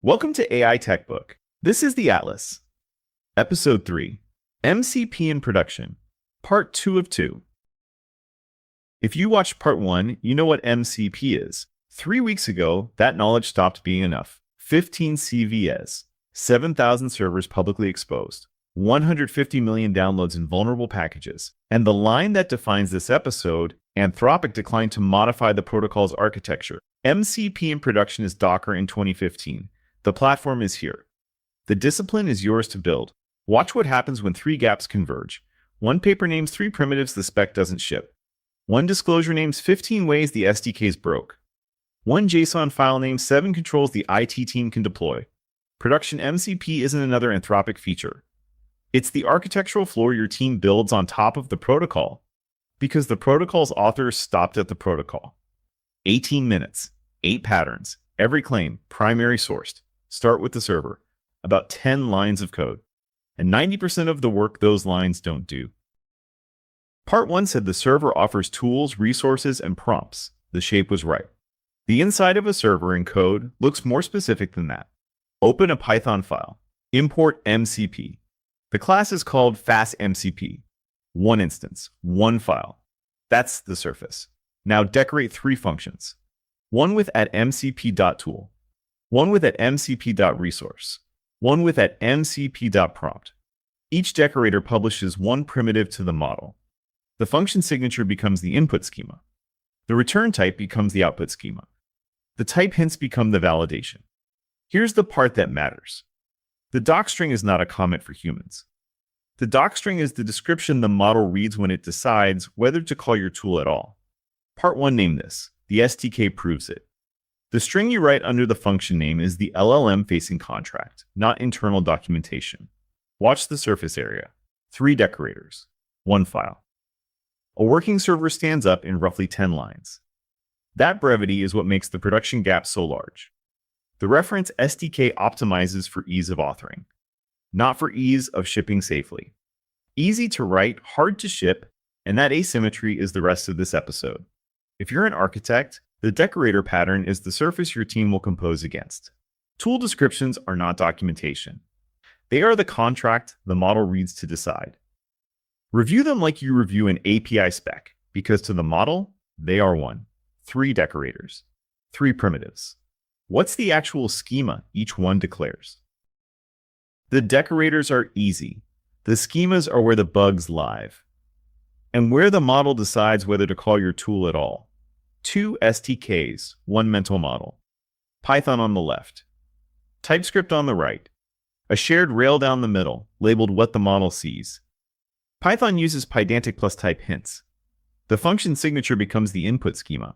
Welcome to AI Tech Book. This is the Atlas. Episode 3, MCP in Production, Part 2 of 2. If you watched Part 1, you know what MCP is. 3 weeks ago, that knowledge stopped being enough. 15 CVEs, 7,000 servers publicly exposed, 150 million downloads in vulnerable packages, and the line that defines this episode, Anthropic declined to modify the protocol's architecture. MCP in production is Docker in 2015. The platform is here. The discipline is yours to build. Watch what happens when 3 gaps converge. One paper names 3 primitives the spec doesn't ship. One disclosure names 15 ways the SDK's broke. One JSON file names 7 controls the IT team can deploy. Production MCP isn't another Anthropic feature. It's the architectural floor your team builds on top of the protocol, because the protocol's authors stopped at the protocol. 18 minutes, 8 patterns, every claim, primary sourced. Start with the server, about 10 lines of code, and 90% of the work those lines don't do. Part 1 said the server offers tools, resources, and prompts. The shape was right. The inside of a server in code looks more specific than that. Open a Python file. Import MCP. The class is called fastMCP. 1 instance, 1 file. That's the surface. Now decorate 3 functions. One with @mcp.tool. One with @mcp.resource. One with @mcp.prompt. Each decorator publishes 1 primitive to the model. The function signature becomes the input schema. The return type becomes the output schema. The type hints become the validation. Here's the part that matters. The docstring is not a comment for humans. The docstring is the description the model reads when it decides whether to call your tool at all. Part 1 named this. The SDK proves it. The string you write under the function name is the LLM-facing contract, not internal documentation. Watch the surface area. 3 decorators. 1 file. A working server stands up in roughly 10 lines. That brevity is what makes the production gap so large. The reference SDK optimizes for ease of authoring, not for ease of shipping safely. Easy to write, hard to ship, and that asymmetry is the rest of this episode. If you're an architect, the decorator pattern is the surface your team will compose against. Tool descriptions are not documentation. They are the contract the model reads to decide. Review them like you review an API spec, because to the model, they are 1. 3 decorators. 3 primitives. What's the actual schema each one declares? The decorators are easy. The schemas are where the bugs live, and where the model decides whether to call your tool at all. 2 SDKs, 1 mental model. Python on the left. TypeScript on the right. A shared rail down the middle, labeled what the model sees. Python uses Pydantic plus type hints. The function signature becomes the input schema.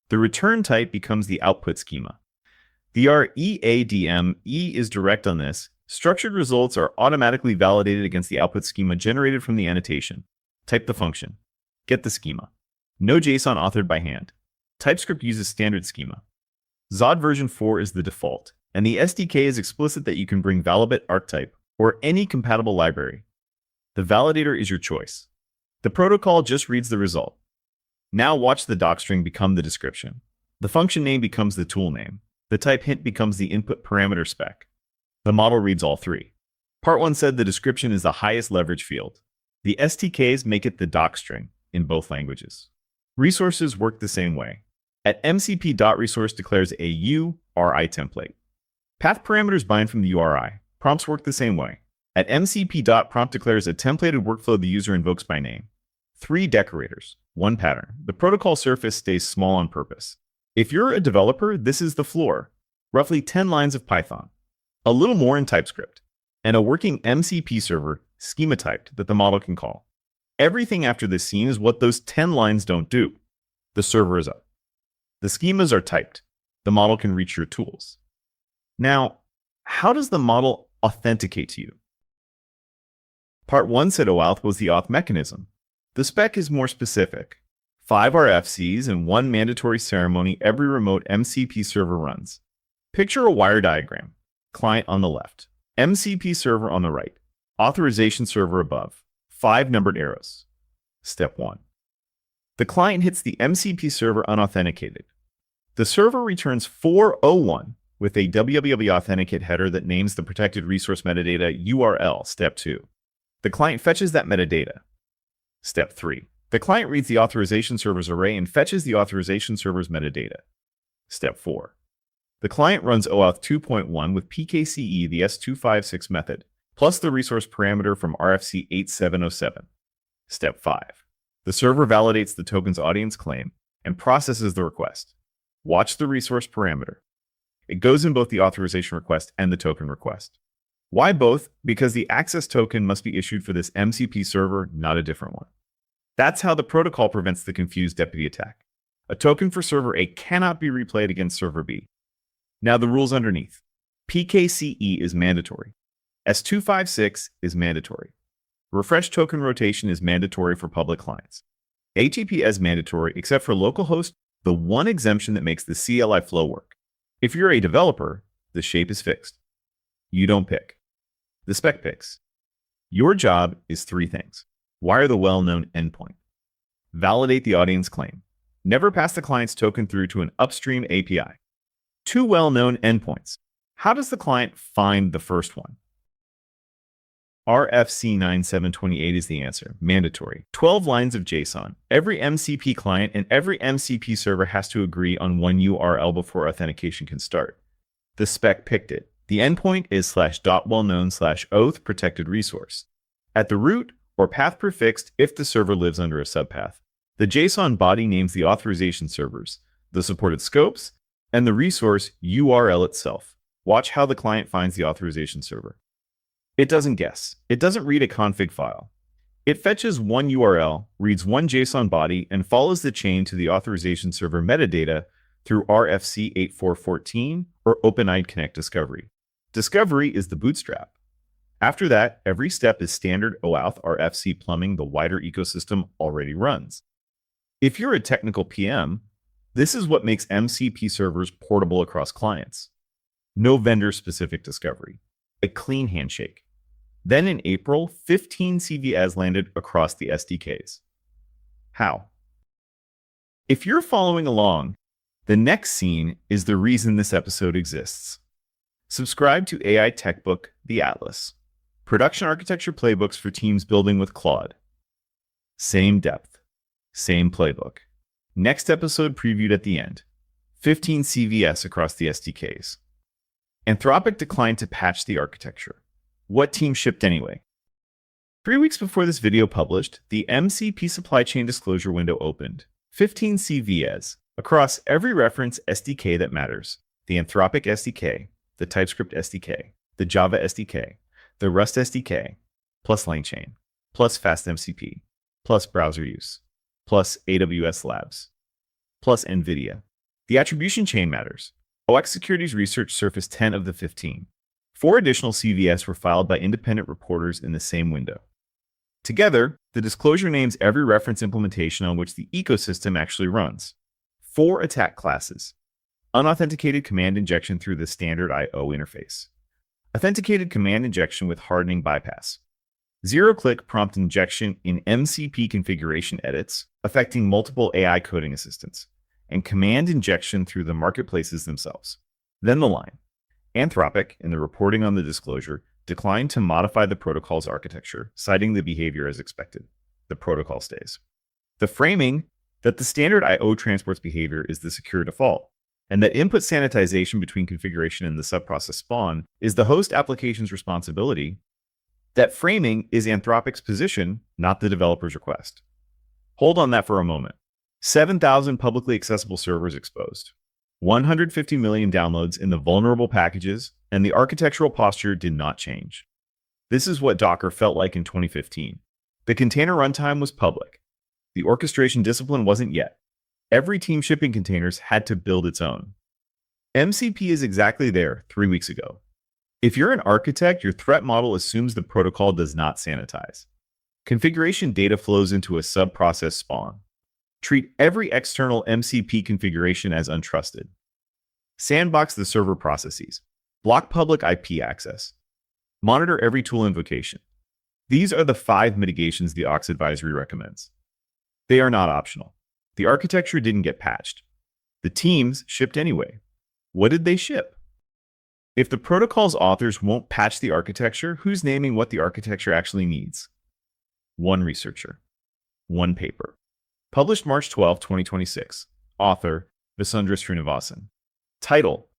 The return type becomes the output schema. The READM is direct on this. Structured results are automatically validated against the output schema generated from the annotation. Type the function. Get the schema. No JSON authored by hand. TypeScript uses standard schema. Zod version 4 is the default, and the SDK is explicit that you can bring Validate archetype or any compatible library. The validator is your choice. The protocol just reads the result. Now watch the docstring become the description. The function name becomes the tool name. The type hint becomes the input parameter spec. The model reads all 3. Part 1 said the description is the highest leverage field. The SDKs make it the docstring in both languages. Resources work the same way. @mcp.resource declares a URI template. Path parameters bind from the URI. Prompts work the same way. @mcp.prompt declares a templated workflow the user invokes by name. 3 decorators, 1 pattern. The protocol surface stays small on purpose. If you're a developer, this is the floor. Roughly 10 lines of Python. A little more in TypeScript. And a working MCP server, schema typed, that the model can call. Everything after this scene is what those 10 lines don't do. The server is up. The schemas are typed. The model can reach your tools. Now, how does the model authenticate to you? Part 1 said OAuth was the auth mechanism. The spec is more specific. 5 RFCs and 1 mandatory ceremony every remote MCP server runs. Picture a wire diagram. Client on the left. MCP server on the right. Authorization server above. 5 numbered arrows. Step 1. The client hits the MCP server unauthenticated. The server returns 401, with a www authenticate header that names the protected resource metadata URL. Step 2. The client fetches that metadata. Step 3. The client reads the authorization server's array and fetches the authorization server's metadata. Step 4. The client runs OAuth 2.1 with PKCE, the S256 method, plus the resource parameter from RFC 8707. Step 5. The server validates the token's audience claim and processes the request. Watch the resource parameter. It goes in both the authorization request and the token request. Why both? Because the access token must be issued for this MCP server, not a different one. That's how the protocol prevents the confused deputy attack. A token for server A cannot be replayed against server B. Now the rules underneath. PKCE is mandatory. S256 is mandatory. Refresh token rotation is mandatory for public clients. HTTP is mandatory except for localhost, the one exemption that makes the CLI flow work. If you're a developer, the shape is fixed. You don't pick. The spec picks. Your job is 3 things. Wire the well-known endpoint. Validate the audience claim. Never pass the client's token through to an upstream API. 2 well-known endpoints. How does the client find the first one? RFC 9728 is the answer. Mandatory. 12 lines of JSON. Every MCP client and every MCP server has to agree on one URL before authentication can start. The spec picked it. The endpoint is /.wellknown/oath protected resource. At the root or path prefixed if the server lives under a subpath. The JSON body names the authorization servers, the supported scopes, and the resource URL itself. Watch how the client finds the authorization server. It doesn't guess. It doesn't read a config file. It fetches one URL, reads one JSON body, and follows the chain to the authorization server metadata through RFC 8414 or OpenID Connect Discovery. Discovery is the bootstrap. After that, every step is standard OAuth RFC plumbing the wider ecosystem already runs. If you're a technical PM, this is what makes MCP servers portable across clients. No vendor-specific discovery. A clean handshake. Then in April, 15 CVEs landed across the SDKs. How? If you're following along, the next scene is the reason this episode exists. Subscribe to AI Tech Book, The Atlas. Production architecture playbooks for teams building with Claude. Same depth, same playbook. Next episode previewed at the end. 15 CVEs across the SDKs. Anthropic declined to patch the architecture. What team shipped anyway? 3 weeks before this video published, the MCP supply chain disclosure window opened. 15 CVEs across every reference SDK that matters. The Anthropic SDK, the TypeScript SDK, the Java SDK, the Rust SDK, plus LangChain, plus FastMCP, plus browser use, plus AWS Labs, plus NVIDIA. The attribution chain matters. OX Securities Research surfaced 10 of the 15. 4 additional CVEs were filed by independent reporters in the same window. Together, the disclosure names every reference implementation on which the ecosystem actually runs. 4 attack classes. Unauthenticated command injection through the standard I/O interface. Authenticated command injection with hardening bypass. Zero-click prompt injection in MCP configuration edits, affecting multiple AI coding assistants. And command injection through the marketplaces themselves. Then the line. Anthropic, in the reporting on the disclosure, declined to modify the protocol's architecture, citing the behavior as expected. The protocol stays. The framing that the standard I/O transports behavior is the secure default, and that input sanitization between configuration and the subprocess spawn is the host application's responsibility. That framing is Anthropic's position, not the developer's request. Hold on that for a moment. 7,000 publicly accessible servers exposed, 150 million downloads in the vulnerable packages, and the architectural posture did not change. This is what Docker felt like in 2015. The container runtime was public. The orchestration discipline wasn't yet. Every team shipping containers had to build its own. MCP is exactly there 3 weeks ago. If you're an architect, your threat model assumes the protocol does not sanitize. Configuration data flows into a subprocess spawn. Treat every external MCP configuration as untrusted. Sandbox the server processes. Block public IP access. Monitor every tool invocation. These are the 5 mitigations the Ox advisory recommends. They are not optional. The architecture didn't get patched. The teams shipped anyway. What did they ship? If the protocol's authors won't patch the architecture, who's naming what the architecture actually needs? One researcher. One paper. Published March 12, 2026. Author, Vasundhara Srinivasan. Title,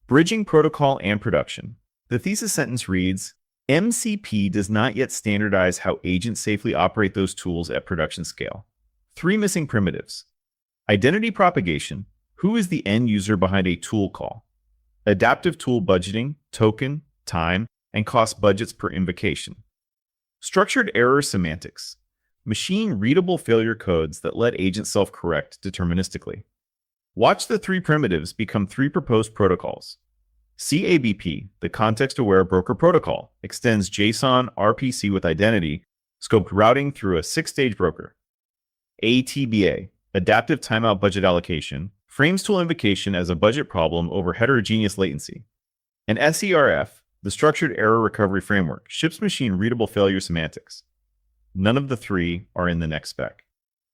Bridging Protocol and Production. The thesis sentence reads, MCP does not yet standardize how agents safely operate those tools at production scale. 3 missing primitives. Identity propagation. Who is the end user behind a tool call? Adaptive tool budgeting, token, time, and cost budgets per invocation. Structured error semantics. Machine-readable failure codes that let agents self-correct deterministically. Watch the 3 primitives become 3 proposed protocols. CABP, the context-aware broker protocol, extends JSON RPC with identity, scoped routing through a 6-stage broker. ATBA, adaptive timeout budget allocation, frames tool invocation as a budget problem over heterogeneous latency. And SERF, the structured error recovery framework, ships machine-readable failure semantics. None of the 3 are in the next spec.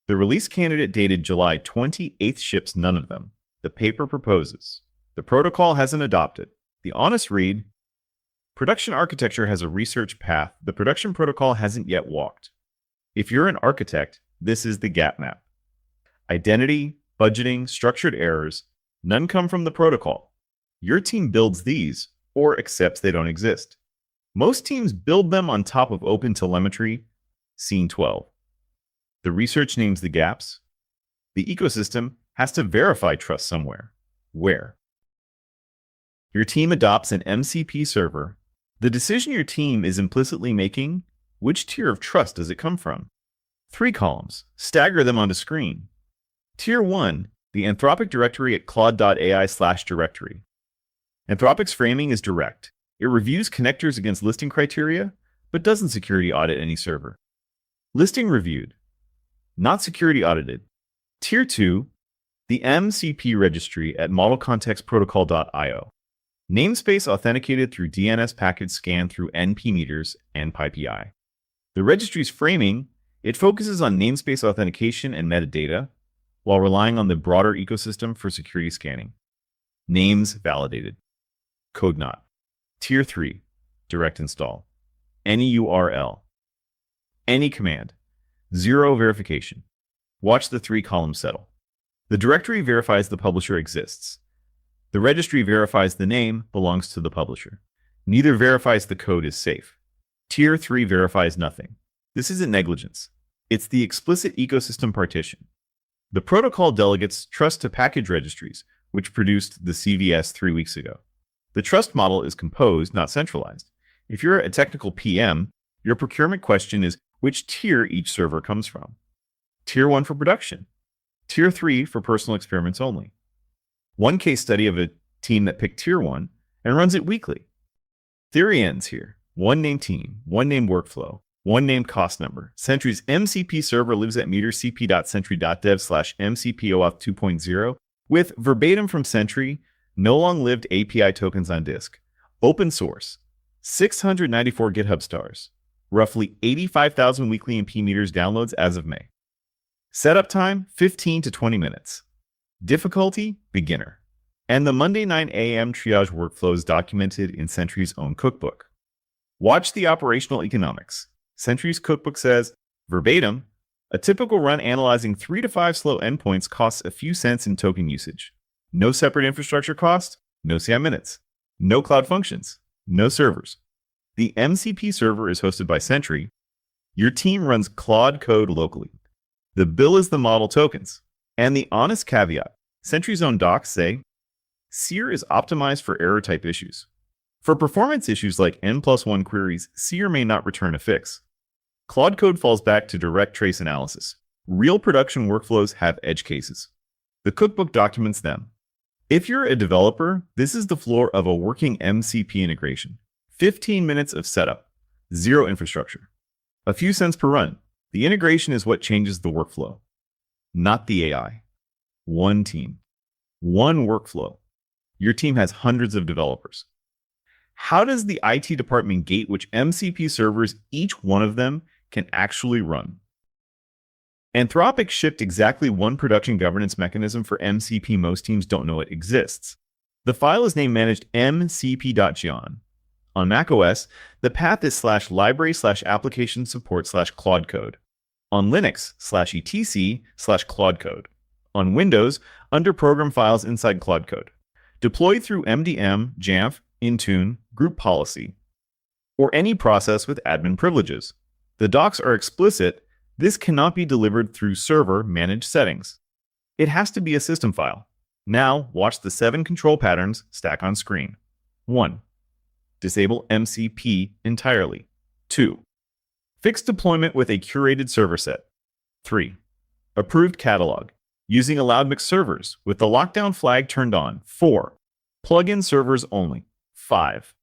The release candidate dated July 28th ships none of them. The paper proposes. The protocol hasn't adopted. The honest read, production architecture has a research path the production protocol hasn't yet walked. If you're an architect, this is the gap map. Identity, budgeting, structured errors, none come from the protocol. Your team builds these or accepts they don't exist. Most teams build them on top of open telemetry, scene 12. The research names the gaps. The ecosystem has to verify trust somewhere. Where? Your team adopts an MCP server. The decision your team is implicitly making, which tier of trust does it come from? 3 columns. Stagger them onto screen. Tier 1, the Anthropic directory at claude.ai/directory. Anthropic's framing is direct. It reviews connectors against listing criteria, but doesn't security audit any server. Listing reviewed, not security audited. Tier 2, the MCP registry at modelcontextprotocol.io. Namespace authenticated through DNS package scan through NP meters and PyPI. The registry's framing, it focuses on namespace authentication and metadata, while relying on the broader ecosystem for security scanning. Names validated. Code not. Tier 3, direct install. Any URL. Any command. 0 verification. Watch the 3 columns settle. The directory verifies the publisher exists. The registry verifies the name belongs to the publisher. Neither verifies the code is safe. Tier 3 verifies nothing. This isn't negligence. It's the explicit ecosystem partition. The protocol delegates trust to package registries, which produced the CVEs 3 weeks ago. The trust model is composed, not centralized. If you're a technical PM, your procurement question is which tier each server comes from. Tier 1 for production. Tier 3 for personal experiments only. One case study of a team that picked Tier 1 and runs it weekly. Theory ends here. One named team, one named workflow, one named cost number. Sentry's MCP server lives at metercp.sentry.dev/mcp OAuth 2.0 with verbatim from Sentry, no long-lived API tokens on disk. Open source. 694 GitHub stars. Roughly 85,000 weekly MP meters downloads as of May. Setup time, 15 to 20 minutes. Difficulty, beginner. And the Monday 9 a.m. triage workflows documented in Sentry's own cookbook. Watch the operational economics. Sentry's cookbook says, verbatim, a typical run analyzing 3 to 5 slow endpoints costs a few cents in token usage. No separate infrastructure cost, no CI minutes, no cloud functions, no servers. The MCP server is hosted by Sentry. Your team runs Claude code locally. The bill is the model tokens. And the honest caveat, Sentry's own docs say, Seer is optimized for error type issues. For performance issues like N+1 queries, Seer may not return a fix. Claude code falls back to direct trace analysis. Real production workflows have edge cases. The cookbook documents them. If you're a developer, this is the floor of a working MCP integration. 15 minutes of setup, 0 infrastructure. A few cents per run. The integration is what changes the workflow, not the AI. One team, one workflow. Your team has hundreds of developers. How does the IT department gate which MCP servers each one of them can actually run? Anthropic shipped exactly one production governance mechanism for MCP most teams don't know it exists. The file is named managed-mcp.json. On macOS, the path is /library/application support/Claude code. On Linux, /etc/Claude code. On Windows, under program files inside Claude code. Deployed through MDM, Jamf, Intune, group policy, or any process with admin privileges. The docs are explicit. This cannot be delivered through server managed settings. It has to be a system file. Now, watch the 7 control patterns stack on screen. 1. Disable MCP entirely. 2. Fix deployment with a curated server set. 3. Approved catalog, using allowed mixed servers with the lockdown flag turned on. 4. Plugin servers only. 5.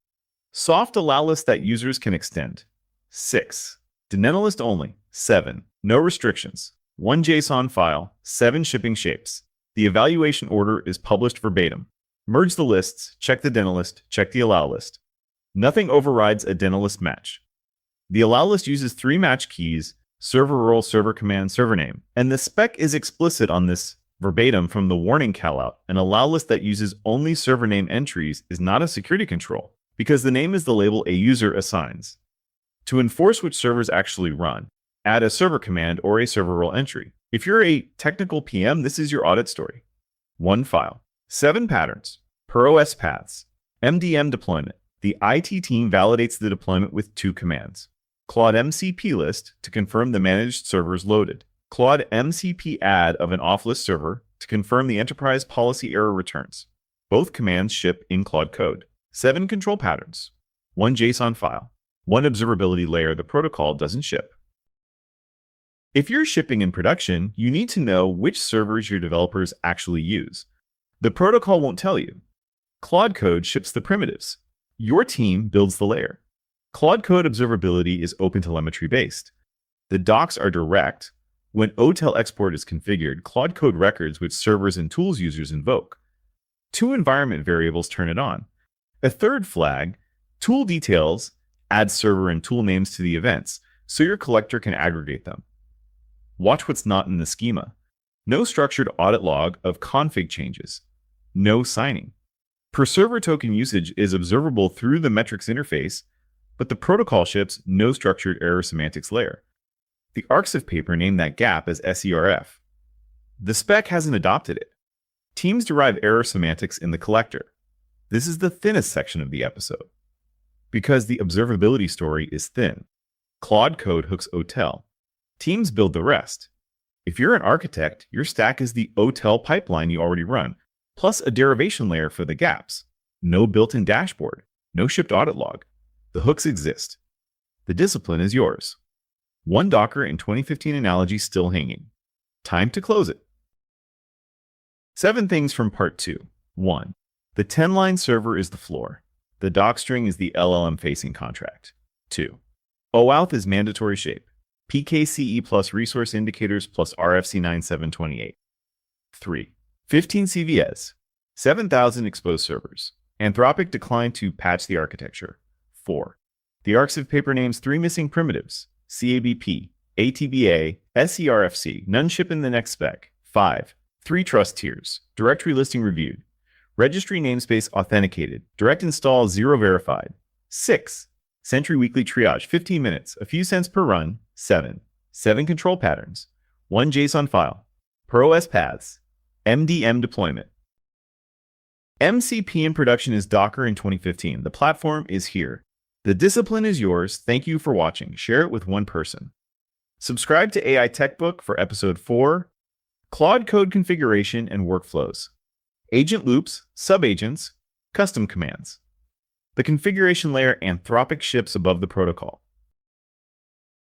Soft allow list that users can extend. 6. Deneta list only. 7. No restrictions. 1 JSON file. 7 shipping shapes. The evaluation order is published verbatim. Merge the lists, check the Deneta list, check the allow list. Nothing overrides a Deneta list match. The allow list uses 3 match keys, server role, server command, server name, and the spec is explicit on this verbatim from the warning callout. An allow list that uses only server name entries is not a security control because the name is the label a user assigns. To enforce which servers actually run, add a server command or a server role entry. If you're a technical PM, this is your audit story. 1 file, 7 patterns, per OS paths, MDM deployment. The IT team validates the deployment with 2 commands. Claude MCP list to confirm the managed servers loaded. Claude MCP add of an off-list server to confirm the enterprise policy error returns. Both commands ship in Claude code. 7 control patterns, 1 JSON file, 1 observability layer the protocol doesn't ship. If you're shipping in production, you need to know which servers your developers actually use. The protocol won't tell you. Claude code ships the primitives. Your team builds the layer. Claude Code Observability is OpenTelemetry based. The docs are direct. When OTel export is configured, Claude Code records which servers and tools users invoke. 2 environment variables turn it on. A 3rd flag, tool details, adds server and tool names to the events, so your collector can aggregate them. Watch what's not in the schema. No structured audit log of config changes. No signing. Per server token usage is observable through the metrics interface, but the protocol ships no structured error semantics layer. The arXiv paper named that gap as SERF. The spec hasn't adopted it. Teams derive error semantics in the collector. This is the thinnest section of the episode. Because the observability story is thin. Claude code hooks OTel. Teams build the rest. If you're an architect, your stack is the OTel pipeline you already run, plus a derivation layer for the gaps. No built-in dashboard. No shipped audit log. The hooks exist. The discipline is yours. 1 Docker in 2015 analogy still hanging. Time to close it. 7 things from part 2. 1. The 10-line server is the floor. The doc string is the LLM-facing contract. 2. OAuth is mandatory shape. PKCE plus resource indicators plus RFC 9728. 3. 15 CVEs. 7,000 exposed servers. Anthropic declined to patch the architecture. 4. The arXiv paper names 3 missing primitives. CABP, ATBA, SERFC, none ship in the next spec. 5. 3 trust tiers, directory listing reviewed. Registry namespace authenticated, direct install 0 verified. 6. Sentry weekly triage, 15 minutes, a few cents per run. 7. 7 control patterns, 1 JSON file, per OS paths, MDM deployment. MCP in production is Docker in 2015. The platform is here. The discipline is yours. Thank you for watching. Share it with 1 person. Subscribe to AI Tech Book for episode 4, Claude code configuration and workflows, agent loops, subagents, custom commands. The configuration layer Anthropic ships above the protocol.